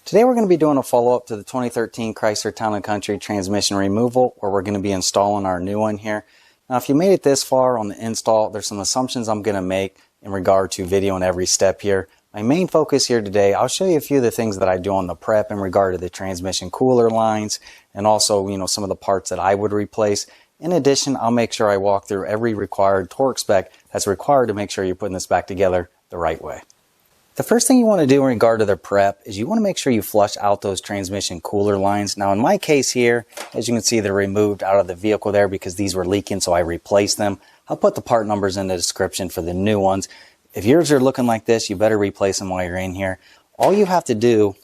Today we're going to be doing a follow-up to the 2013 Chrysler Town & Country transmission removal, where we're going to be installing our new one here. Now if you made it this far on the install, there's some assumptions I'm going to make in regard to videoing every step here. My main focus here today, I'll show you a few of the things that I do on the prep in regard to the transmission cooler lines and also, some of the parts that I would replace. In addition, I'll make sure I walk through every required torque spec that's required to make sure you're putting this back together the right way. The first thing you want to do in regard to the prep is you want to make sure you flush out those transmission cooler lines. Now in my case here, as you can see, they're removed out of the vehicle there because these were leaking, so I replaced them. I'll put the part numbers in the description for the new ones. If yours are looking like this, you better replace them while you're in here. All you have to do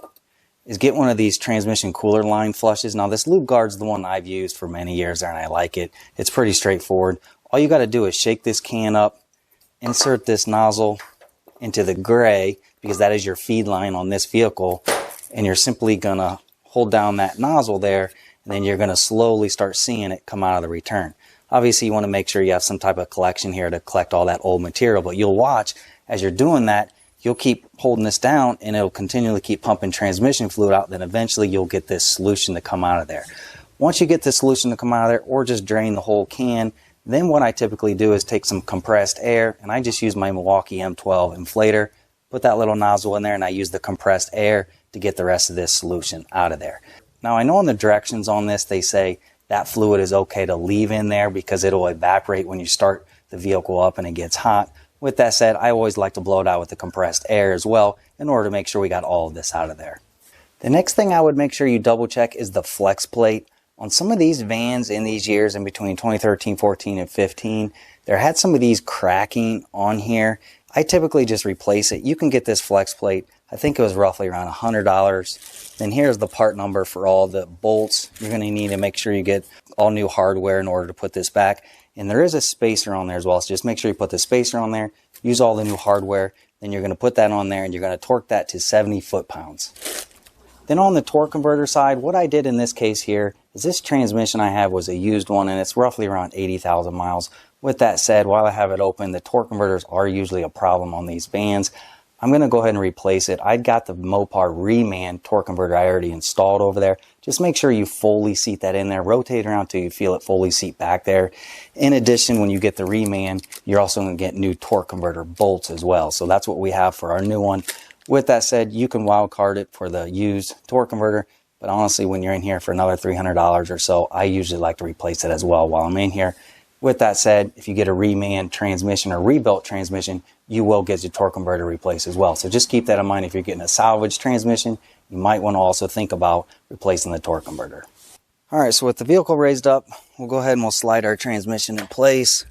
is get one of these transmission cooler line flushes. Now this Lubegard's the one I've used for many years there and I like it. It's pretty straightforward. All you got to do is shake this can up, insert this nozzle into the gray, because that is your feed line on this vehicle, and you're simply gonna hold down that nozzle there, and then you're gonna slowly start seeing it come out of the return. Obviously you want to make sure you have some type of collection here to collect all that old material, but you'll watch as you're doing that, you'll keep holding this down and it'll continually keep pumping transmission fluid out. Then eventually you'll get this solution to come out of there. Once you get this solution to come out of there, or just drain the whole can, then what I typically do is take some compressed air, and I just use my Milwaukee M12 inflator, put that little nozzle in there, and I use the compressed air to get the rest of this solution out of there. Now I know in the directions on this they say that fluid is okay to leave in there because it'll evaporate when you start the vehicle up and it gets hot. With that said, I always like to blow it out with the compressed air as well in order to make sure we got all of this out of there. The next thing I would make sure you double check is the flex plate. On some of these vans in these years in between 2013, 14, and 15, there had some of these cracking on here. I typically just replace it. You can get this flex plate, I think it was roughly around $100. Then here's the part number for all the bolts. You're going to need to make sure you get all new hardware in order to put this back. And there is a spacer on there as well, so just make sure you put the spacer on there, use all the new hardware, then you're going to put that on there and you're going to torque that to 70 foot-pounds. Then on the torque converter side, what I did in this case here is this transmission I have was a used one, and it's roughly around 80,000 miles. With that said, while I have it open, the torque converters are usually a problem on these vans. I'm going to go ahead and replace it. I got the Mopar Reman torque converter I already installed over there. Just make sure you fully seat that in there. Rotate around till you feel it fully seat back there. In addition, when you get the Reman, you're also going to get new torque converter bolts as well. So that's what we have for our new one. With that said, you can wild card it for the used torque converter, but honestly, when you're in here for another $300 or so, I usually like to replace it as well while I'm in here. With that said, if you get a Reman transmission or rebuilt transmission, you will get your torque converter replaced as well. So just keep that in mind. If you're getting a salvage transmission, you might want to also think about replacing the torque converter. All right, so with the vehicle raised up, we'll go ahead and we'll slide our transmission in place.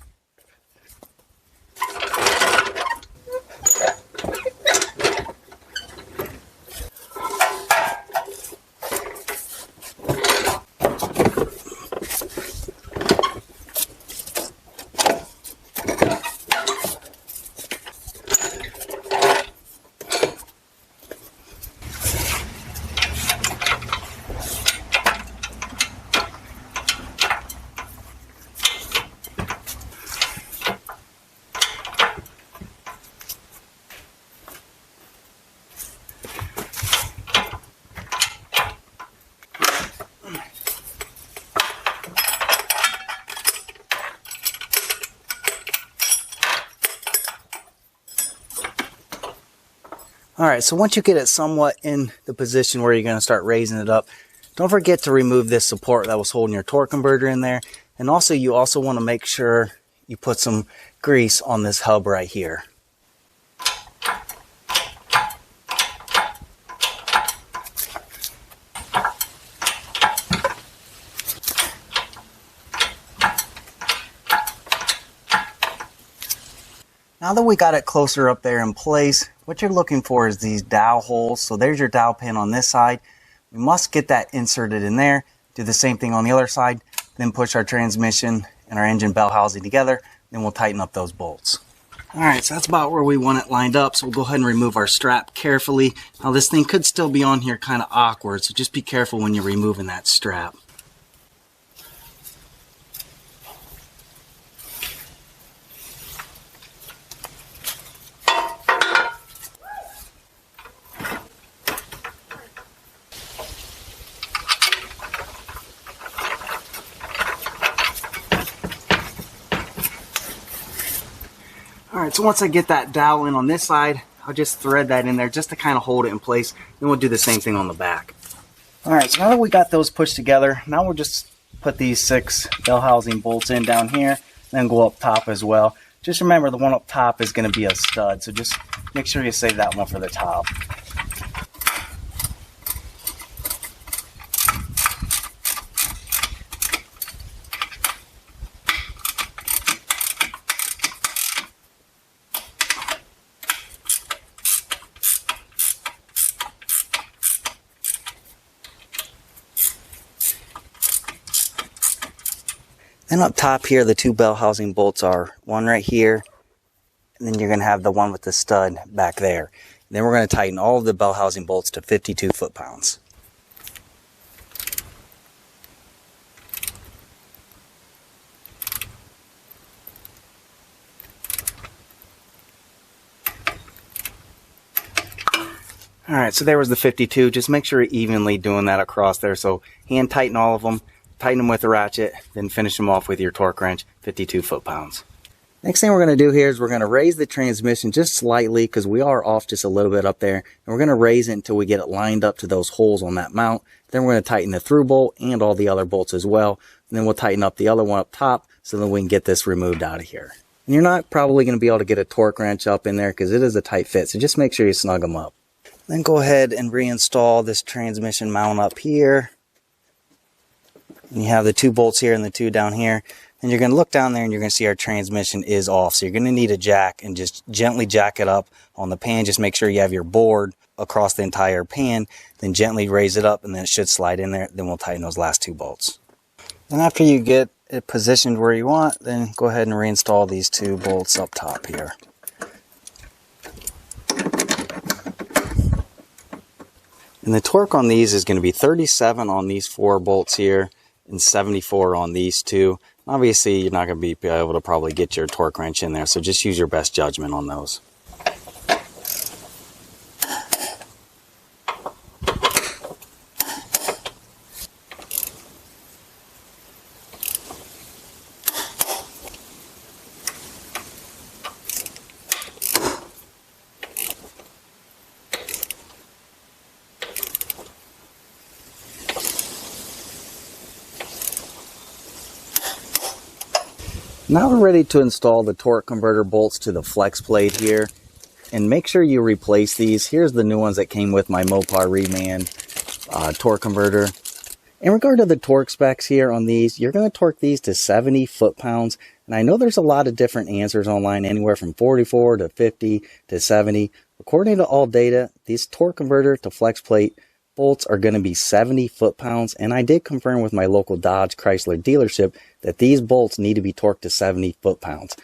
Alright, so once you get it somewhat in the position where you're going to start raising it up, don't forget to remove this support that was holding your torque converter in there. And also, you also want to make sure you put some grease on this hub right here. Now that we got it closer up there in place, what you're looking for is these dowel holes. So there's your dowel pin on this side. We must get that inserted in there. Do the same thing on the other side. Then push our transmission and our engine bell housing together. Then we'll tighten up those bolts. Alright, so that's about where we want it lined up. So we'll go ahead and remove our strap carefully. Now this thing could still be on here kind of awkward, so just be careful when you're removing that strap. Alright, so once I get that dowel in on this side, I'll just thread that in there just to kind of hold it in place. Then we'll do the same thing on the back. Alright, so now that we got those pushed together, now we'll just put these 6 Bellhousing bolts in down here, then go up top as well. Just remember the one up top is going to be a stud, so just make sure you save that one for the top. Then up top here, the 2 Bellhousing bolts are one right here, and then you're going to have the one with the stud back there. And then we're going to tighten all of the Bellhousing bolts to 52 foot-pounds. Alright, so there was the 52. Just make sure you're evenly doing that across there. So hand tighten all of them. Tighten them with a ratchet, then finish them off with your torque wrench, 52 foot-pounds. Next thing we're going to do here is we're going to raise the transmission just slightly because we are off just a little bit up there. And we're going to raise it until we get it lined up to those holes on that mount. Then we're going to tighten the through bolt and all the other bolts as well. And then we'll tighten up the other one up top so that we can get this removed out of here. And you're not probably going to be able to get a torque wrench up in there because it is a tight fit. So just make sure you snug them up. Then go ahead and reinstall this transmission mount up here. And you have the 2 bolts here and the 2 down here. And you're going to look down there and you're going to see our transmission is off. So you're going to need a jack and just gently jack it up on the pan. Just make sure you have your board across the entire pan. Then gently raise it up and then it should slide in there. Then we'll tighten those last 2 bolts. Then after you get it positioned where you want, then go ahead and reinstall these 2 bolts up top here. And the torque on these is going to be 37 on these 4 bolts here and 74 on these 2. Obviously, you're not going to be able to probably get your torque wrench in there, so just use your best judgment on those. Now we're ready to install the torque converter bolts to the flex plate here. And make sure you replace these. Here's the new ones that came with my Mopar Reman torque converter. In regard to the torque specs here on these, you're going to torque these to 70 foot-pounds. And I know there's a lot of different answers online, anywhere from 44 to 50 to 70. According to all data, these torque converter to flex plate bolts are going to be 70 foot-pounds, and I did confirm with my local Dodge Chrysler dealership that these bolts need to be torqued to 70 foot-pounds.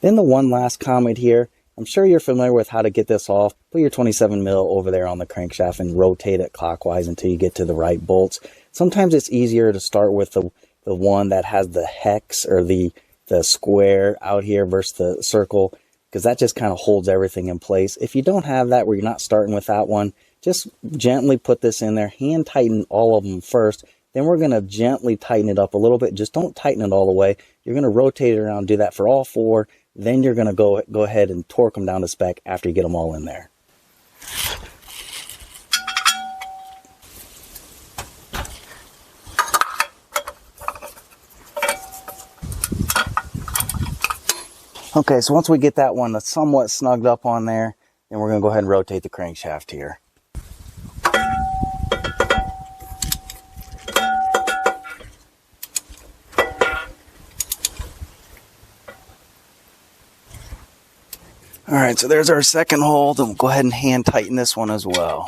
Then the one last comment here, I'm sure you're familiar with how to get this off. Put your 27 mil over there on the crankshaft and rotate it clockwise until you get to the right bolts. Sometimes it's easier to start with the one that has the hex or the square out here versus the circle, because that just kind of holds everything in place. If you don't have that, where you're not starting with that one, just gently put this in there, hand tighten all of them first. Then we're going to gently tighten it up a little bit. Just don't tighten it all the way. You're going to rotate it around, do that for all 4. Then you're going to go ahead and torque them down to spec after you get them all in there. Okay, so once we get that one somewhat snugged up on there, then we're going to go ahead and rotate the crankshaft here. Alright, so there's our second hole. Then we'll go ahead and hand tighten this one as well.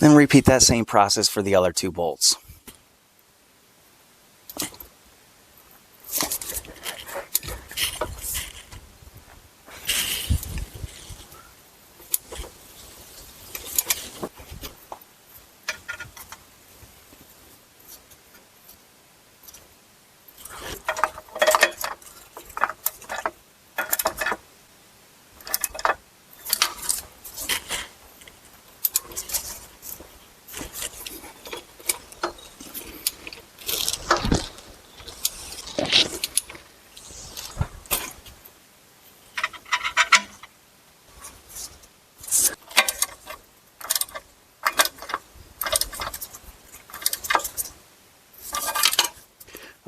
Then repeat that same process for the other 2 bolts.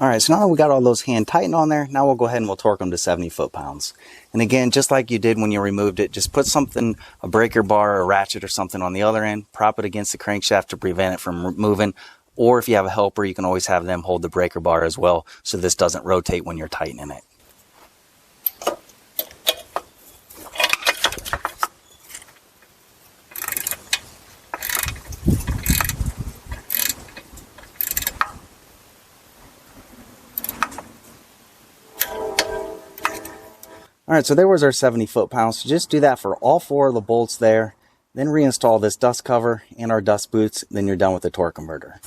All right, so now that we got all those hand tightened on there, now we'll go ahead and we'll torque them to 70 foot-pounds. And again, just like you did when you removed it, just put something, a breaker bar or a ratchet or something on the other end, prop it against the crankshaft to prevent it from moving. Or if you have a helper, you can always have them hold the breaker bar as well, so this doesn't rotate when you're tightening it. Alright, so there was our 70 foot-pounds. So just do that for all 4 of the bolts there. Then reinstall this dust cover and our dust boots. Then you're done with the torque converter.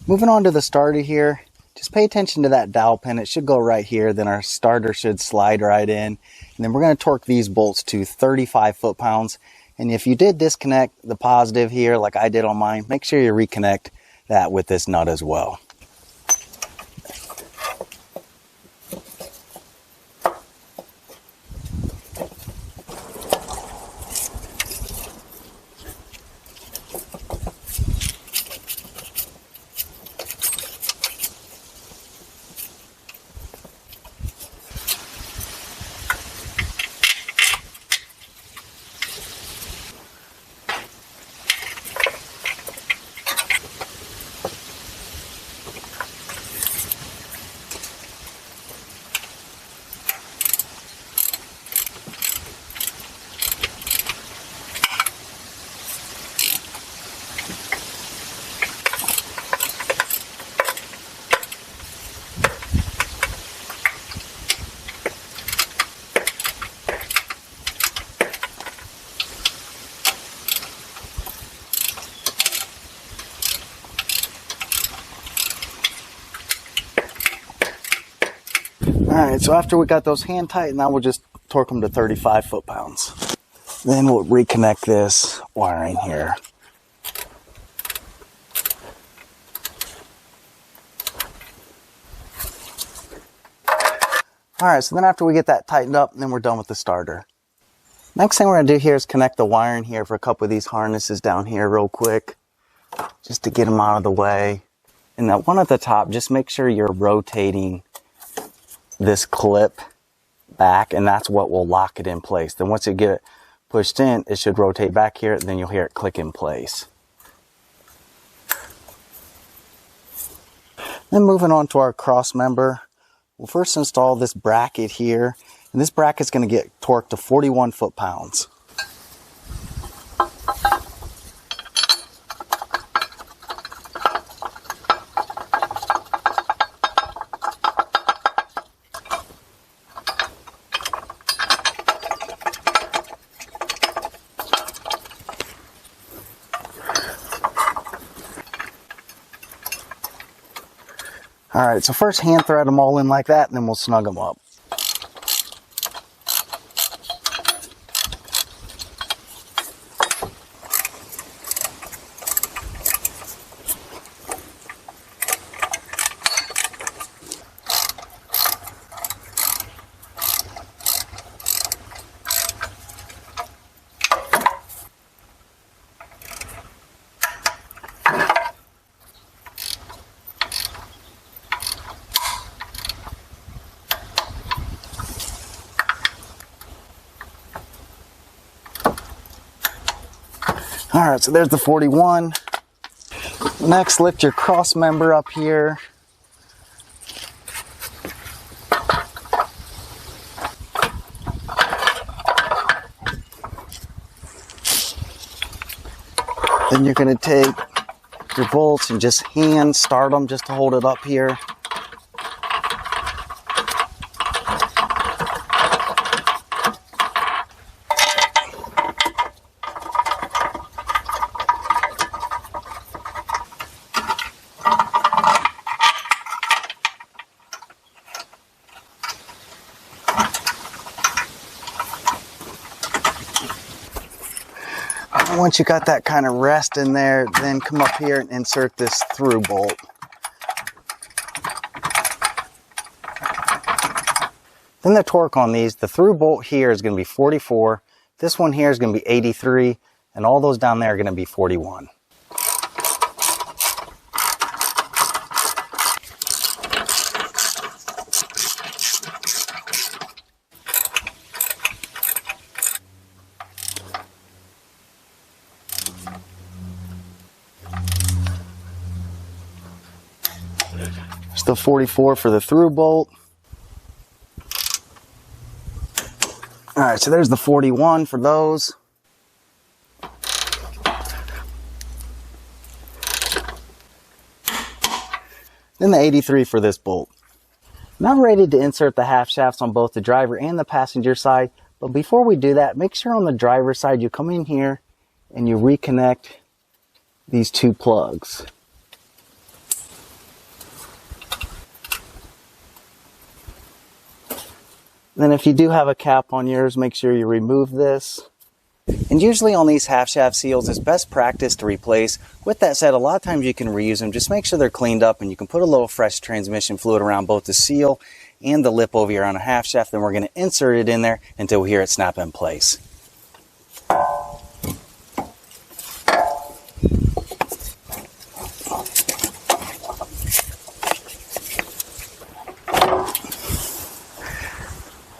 Moving on to the starter here, just pay attention to that dowel pin. It should go right here, then our starter should slide right in. And then we're going to torque these bolts to 35 foot-pounds. And if you did disconnect the positive here, like I did on mine, make sure you reconnect that with this nut as well. Alright, so after we got those hand tight, now we'll just torque them to 35 foot-pounds. Then we'll reconnect this wiring here. Alright, so then after we get that tightened up, then we're done with the starter. Next thing we're going to do here is connect the wiring here for a couple of these harnesses down here real quick, just to get them out of the way. And that one at the top, just make sure you're rotating this clip back, and that's what will lock it in place. Then once you get it pushed in, it should rotate back here, and then you'll hear it click in place. Then moving on to our cross member, we'll first install this bracket here, and this bracket's going to get torqued to 41 foot-pounds. Alright, so first hand thread them all in like that, and then we'll snug them up. All right, so there's the 41. Next, lift your cross member up here. Then you're going to take your bolts and just hand start them just to hold it up here. Once you got that kind of rest in there, then come up here and insert this through bolt. Then the torque on these, the through bolt here is going to be 44, this one here is going to be 83, and all those down there are going to be 41. The 44 for the through bolt. All right, so there's the 41 for those. Then the 83 for this bolt. Now I'm ready to insert the half shafts on both the driver and the passenger side, but before we do that, make sure on the driver's side you come in here and you reconnect these two plugs. Then if you do have a cap on yours, make sure you remove this. And usually on these half shaft seals, it's best practice to replace. With that said, a lot of times you can reuse them. Just make sure they're cleaned up, and you can put a little fresh transmission fluid around both the seal and the lip over here on a half shaft. Then we're going to insert it in there until we hear it snap in place.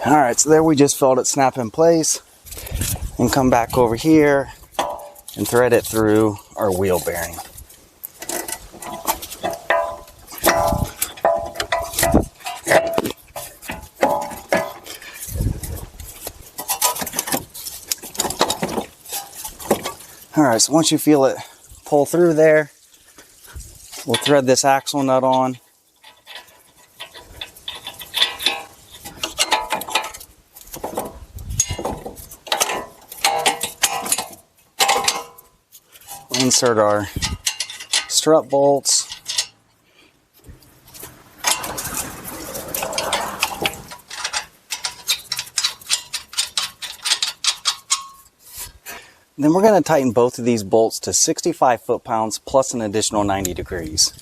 All right, so there we just felt it snap in place, and come back over here and thread it through our wheel bearing. All right, so once you feel it pull through there, we'll thread this axle nut on. Insert our strut bolts. Then we're going to tighten both of these bolts to 65 foot-pounds plus an additional 90 degrees.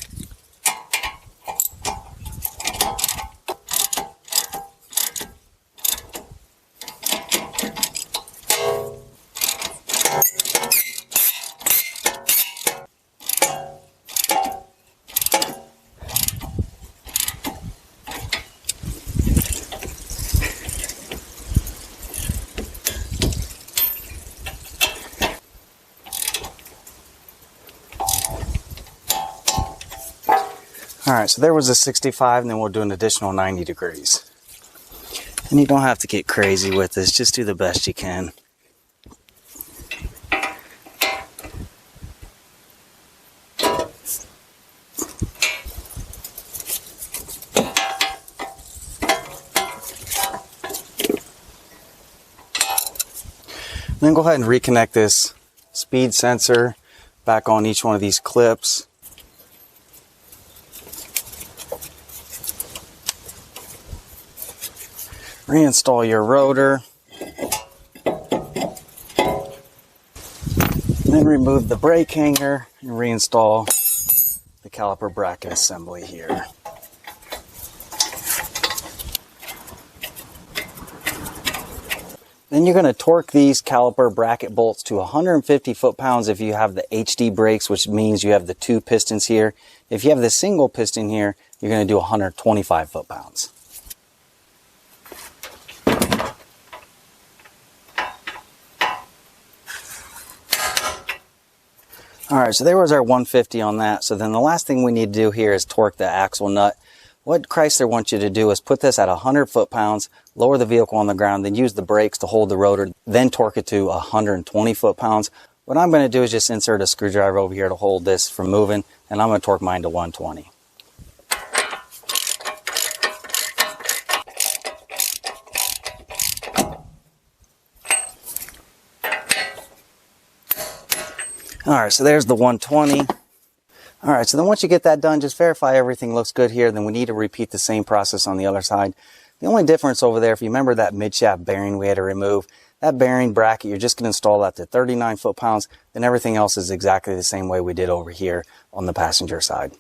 Alright, so there was a 65, and then we'll do an additional 90 degrees. And you don't have to get crazy with this, just do the best you can. Then go ahead and reconnect this speed sensor back on each one of these clips. Reinstall your rotor. Then remove the brake hanger and reinstall the caliper bracket assembly here. Then you're going to torque these caliper bracket bolts to 150 foot-pounds if you have the HD brakes, which means you have the two pistons here. If you have the single piston here, you're going to do 125 foot-pounds. Alright, so there was our 150 on that. So then the last thing we need to do here is torque the axle nut. What Chrysler wants you to do is put this at 100 foot-pounds, lower the vehicle on the ground, then use the brakes to hold the rotor, then torque it to 120 foot-pounds. What I'm going to do is just insert a screwdriver over here to hold this from moving, and I'm going to torque mine to 120. Alright, so there's the 120. Alright, so then once you get that done, just verify everything looks good here. Then we need to repeat the same process on the other side. The only difference over there, if you remember that midshaft bearing we had to remove, that bearing bracket, you're just going to install that to 39 foot-pounds. Then everything else is exactly the same way we did over here on the passenger side.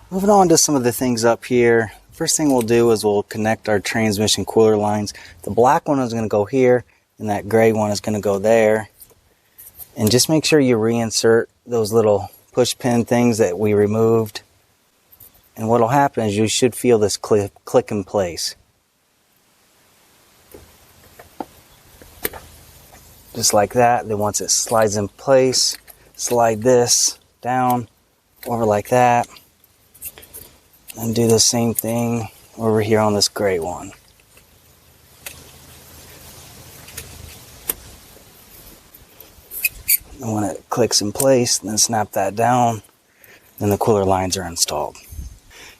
Moving on to some of the things up here. First thing we'll do is we'll connect our transmission cooler lines. The black one is going to go here, and that gray one is going to go there. And just make sure you reinsert those little push pin things that we removed. And what will happen is you should feel this click in place. Just like that. Then once it slides in place, slide this down over like that. And do the same thing over here on this gray one. And when it clicks in place, then snap that down, then the cooler lines are installed.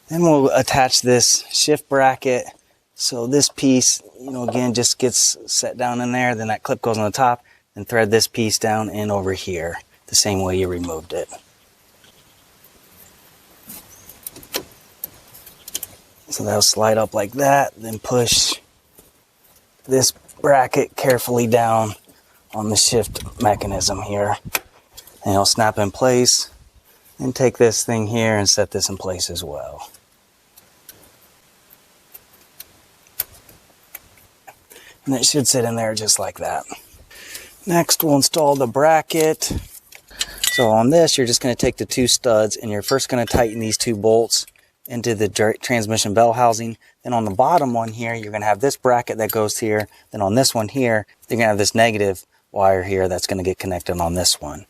Then we'll attach this shift bracket. So this piece, again, just gets set down in there, then that clip goes on the top, and thread this piece down in over here, the same way you removed it. So that'll slide up like that, then push this bracket carefully down on the shift mechanism here, and it'll snap in place. And take this thing here and set this in place as well. And it should sit in there just like that. Next, we'll install the bracket. So on this, you're just going to take the two studs and you're first going to tighten these two bolts into the transmission bell housing. Then on the bottom one here, you're going to have this bracket that goes here. Then on this one here, you're going to have this negative wire here that's going to get connected on this one.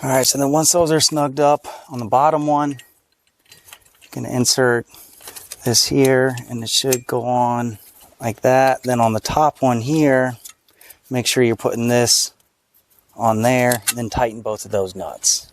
Alright, so then once those are snugged up, on the bottom one, you're going to insert this here, and it should go on like that. Then on the top one here, make sure you're putting this on there, and then tighten both of those nuts.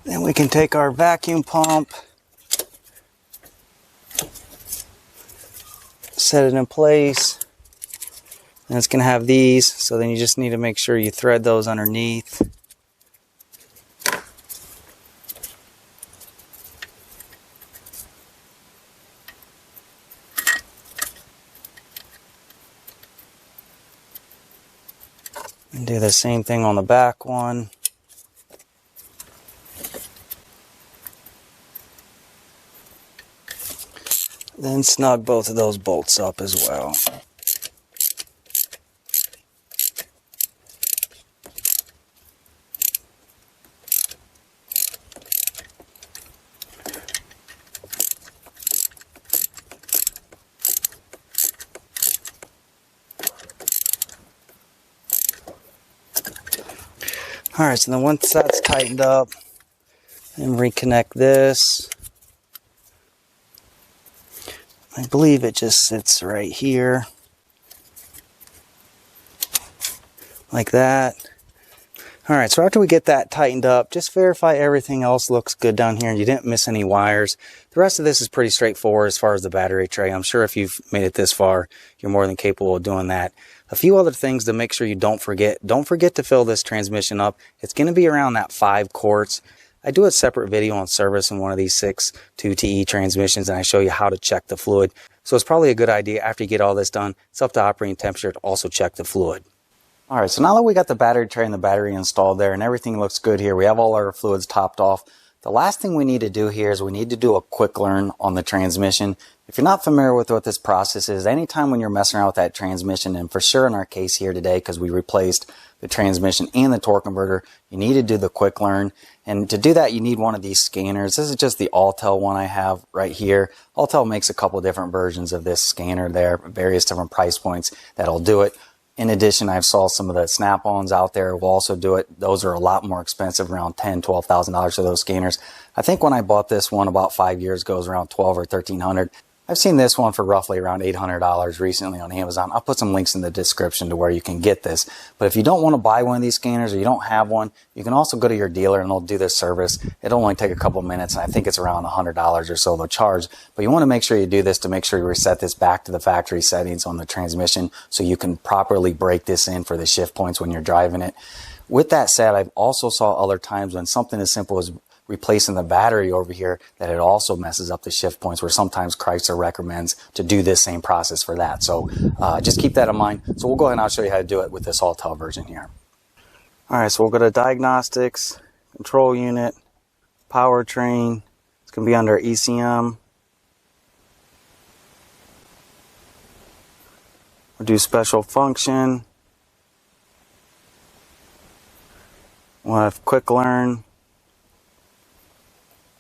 Then we can take our vacuum pump, set it in place, and it's going to have these, so then you just need to make sure you thread those underneath. And do the same thing on the back one. Then snug both of those bolts up as well. Alright, so then once that's tightened up, then reconnect this. I believe it just sits right here, like that. Alright, so after we get that tightened up, just verify everything else looks good down here and you didn't miss any wires. The rest of this is pretty straightforward as far as the battery tray. I'm sure if you've made it this far, you're more than capable of doing that. A few other things to make sure you don't forget. Don't forget to fill this transmission up. It's going to be around that 5 quarts. I do a separate video on service in one of these 6.2 TE transmissions, and I show you how to check the fluid. So it's probably a good idea after you get all this done, it's up to operating temperature to also check the fluid. Alright, so now that we got the battery tray and the battery installed there and everything looks good here, we have all our fluids topped off. The last thing we need to do here is we need to do a quick learn on the transmission. If you're not familiar with what this process is, anytime when you're messing around with that transmission, and for sure in our case here today, because we replaced the transmission and the torque converter, you need to do the Quicklearn. And to do that, you need one of these scanners. This is just the Autel one I have right here. Autel makes a couple different versions of this scanner there, various different price points that'll do it. In addition, I've saw some of the Snap-ons out there will also do it. Those are a lot more expensive, around $10,000, $12,000 for those scanners. I think when I bought this one about 5 years ago, it was around $1,200 or $1,300. I've seen this one for roughly around $800 recently on Amazon. I'll put some links in the description to where you can get this. But if you don't want to buy one of these scanners or you don't have one, you can also go to your dealer and they'll do this service. It'll only take a couple minutes, and I think it's around $100 or so they'll charge. But you want to make sure you do this to make sure you reset this back to the factory settings on the transmission so you can properly break this in for the shift points when you're driving it. With that said, I've also saw other times when something as simple as replacing the battery over here that it also messes up the shift points, where sometimes Chrysler recommends to do this same process for that. So just keep that in mind. So we'll go ahead and I'll show you how to do it with this Autel version here. Alright, so we'll go to diagnostics, control unit, powertrain. It's going to be under ECM. We'll do special function. We'll have Quicklearn.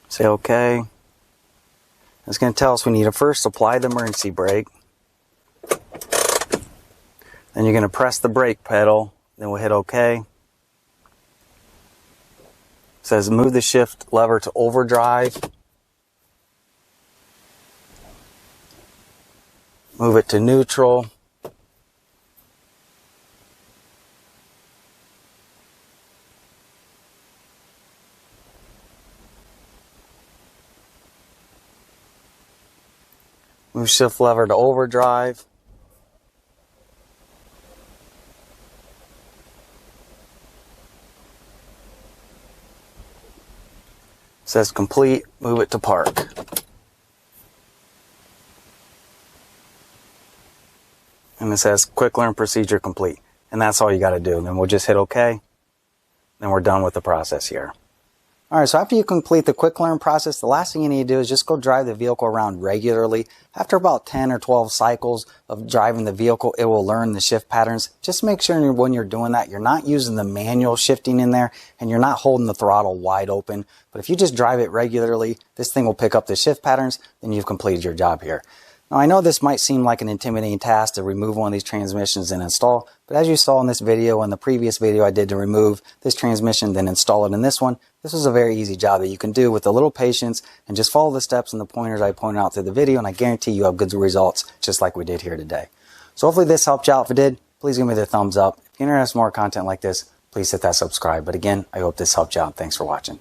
Say OK. It's going to tell us we need to first apply the emergency brake. Then you're going to press the brake pedal. Then we'll hit OK. It says move the shift lever to overdrive. Move it to neutral. Move shift lever to overdrive. It says complete, move it to park. And it says Quicklearn procedure complete. And that's all you got to do. And then we'll just hit OK. Then we're done with the process here. Alright, so after you complete the Quicklearn process, the last thing you need to do is just go drive the vehicle around regularly. After about 10 or 12 cycles of driving the vehicle, it will learn the shift patterns. Just make sure when you're doing that, you're not using the manual shifting in there and you're not holding the throttle wide open. But if you just drive it regularly, this thing will pick up the shift patterns, then you've completed your job here. Now, I know this might seem like an intimidating task to remove one of these transmissions and install, but as you saw in this video and the previous video I did to remove this transmission, then install it in this one, this was a very easy job that you can do with a little patience and just follow the steps and the pointers I pointed out through the video, and I guarantee you have good results just like we did here today. So hopefully this helped you out. If it did, please give me the thumbs up. If you're interested in more content like this, please hit that subscribe. But again, I hope this helped you out. Thanks for watching.